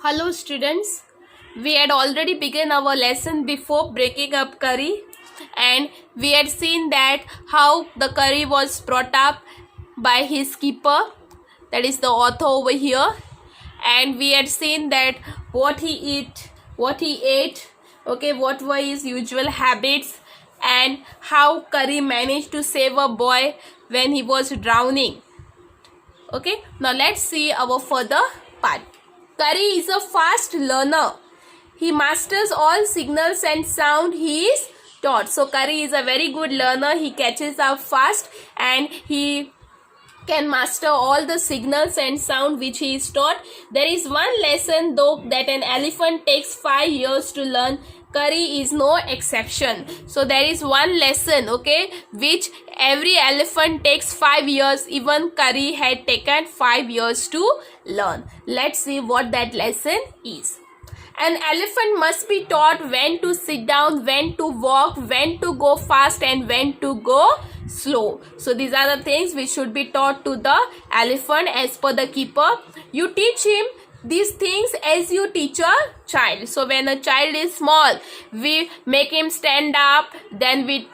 Hello students, we had already begun our lesson before breaking up curry, and we had seen that how the curry was brought up by his keeper, that is the author over here, and we had seen that what he ate, okay, what were his usual habits, and how curry managed to save a boy when he was drowning. Okay, now let's see our further part. Curry is a fast learner. He masters all signals and sound he is taught. So Curry is a very good learner. He catches up fast and he can master all the signals and sound which he is taught. There is one lesson though that an elephant takes 5 years to learn. Curry is no exception. So there is one lesson, okay, which every elephant takes 5 years. Even Curry had taken 5 years to learn. Let's see what that lesson is. An elephant must be taught when to sit down, when to walk, when to go fast and when to go slow. So these are the things which should be taught to the elephant as per the keeper. You teach him these things as you teach a child. So when a child is small, we make him stand up, then we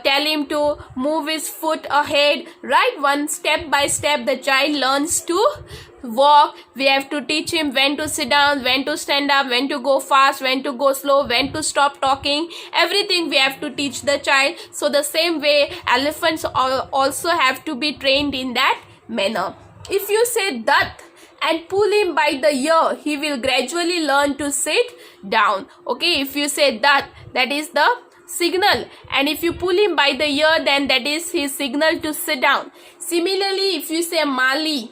tell him to move his foot ahead, right? One step by step the child learns to walk. We have to teach him when to sit down, when to stand up, when to go fast, when to go slow, when to stop talking. Everything we have to teach the child. So the same way elephants also have to be trained in that manner. If you say that and pull him by the ear, he will gradually learn to sit down. Okay, if you say that is the signal, and if you pull him by the ear, then that is his signal to sit down. Similarly, if you say Mali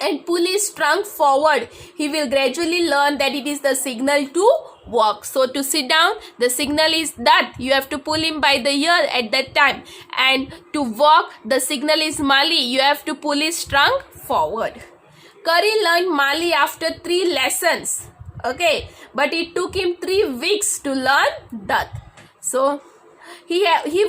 and pull his trunk forward, he will gradually learn that it is the signal to walk. So to sit down, the signal is that you have to pull him by the ear at that time, and to walk, the signal is Mali, you have to pull his trunk forward. Curry learned Mali after 3 lessons, okay, but it took him 3 weeks to learn that. So he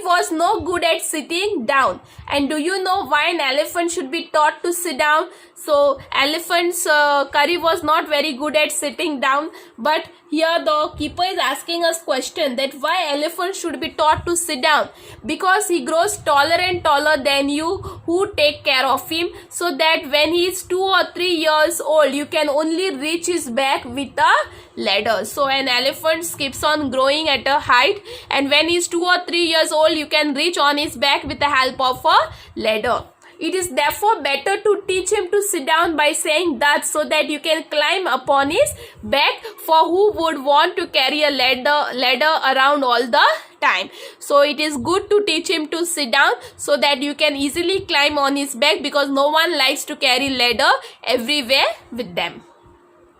was no good at sitting down. And do you know why an elephant should be taught to sit down? So elephants, Curry was not very good at sitting down, but here the keeper is asking us question that why elephant should be taught to sit down. Because he grows taller and taller than you who take care of him, so that when he is 2 or 3 years old, you can only reach his back with a ladder. So an elephant keeps on growing at a height, and when he is 2 or 3 years old, you can reach on his back with the help of a ladder. It is therefore better to teach him to sit down by saying that, so that you can climb upon his back, for who would want to carry a ladder around all the time. So it is good to teach him to sit down so that you can easily climb on his back, because no one likes to carry ladder everywhere with them.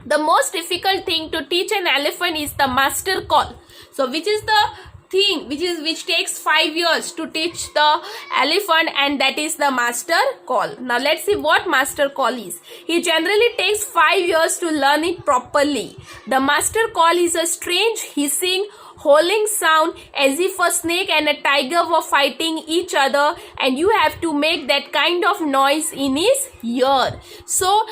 The most difficult thing to teach an elephant is the master call. So which is the thing which takes 5 years to teach the elephant, and that is the master call. Now let's see what master call is. He generally takes 5 years to learn it properly. The master call is a strange hissing, howling sound as if a snake and a tiger were fighting each other, and you have to make that kind of noise in his ear. So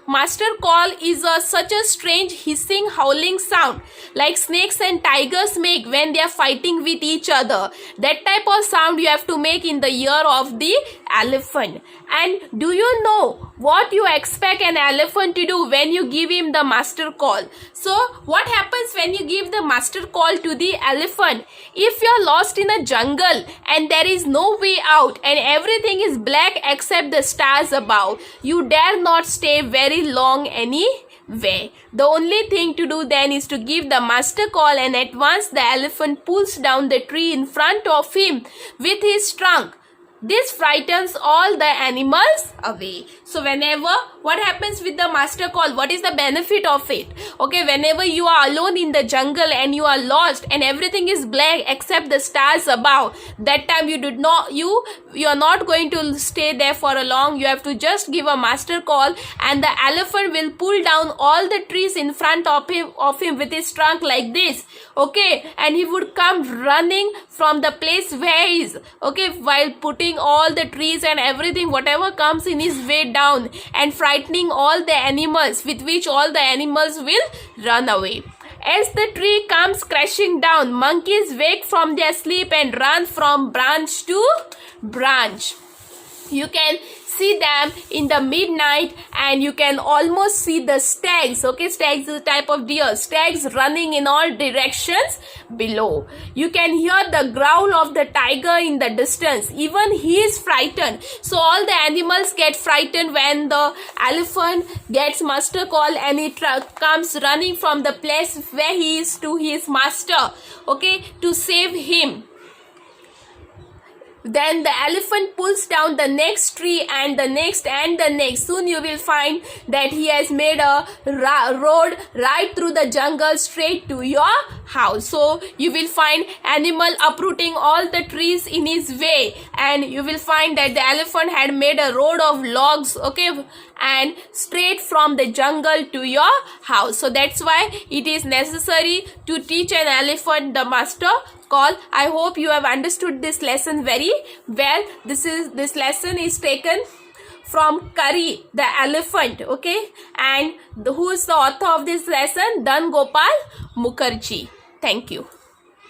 master call is such a strange hissing, howling sound like snakes and tigers make when they are fighting with each other. That type of sound you have to make in the ear of the elephant. And do you know what you expect an elephant to do when you give him the master call? So what happens when you give the master call to the elephant? If you are lost in a jungle and there is no way out and everything is black except the stars above, you dare not stay very long anyway. The only thing to do then is to give the master call, and at once the elephant pulls down the tree in front of him with his trunk. This frightens all the animals away. So whenever, what happens with the master call? What is the benefit of it? Okay, whenever you are alone in the jungle and you are lost and everything is black except the stars above, that time you are not going to stay there for a long. You have to just give a master call, and the elephant will pull down all the trees in front of him with his trunk like this. Okay, and he would come running from the place where he is, okay, while putting uprooting all the trees and everything, whatever comes in his way down, and frightening all the animals, with which all the animals will run away. As the tree comes crashing down, monkeys wake from their sleep and run from branch to branch. You can see them in the midnight, and you can almost see the stags. Okay, stags is a type of deer. Stags running in all directions below. You can hear the growl of the tiger in the distance. Even he is frightened. So all the animals get frightened when the elephant gets master call, and he comes running from the place where he is to his master, okay, to save him. Then the elephant pulls down the next tree and the next and the next. Soon you will find that he has made a road right through the jungle straight to your house. So you will find animal uprooting all the trees in his way, and you will find that the elephant had made a road of logs, okay, and straight from the jungle to your house. So that's why it is necessary to teach an elephant the master call. I hope you have understood this lesson very well. This lesson is taken from Curry the elephant, okay, and who is the author of this lesson? Dan Gopal Mukherjee. Thank you.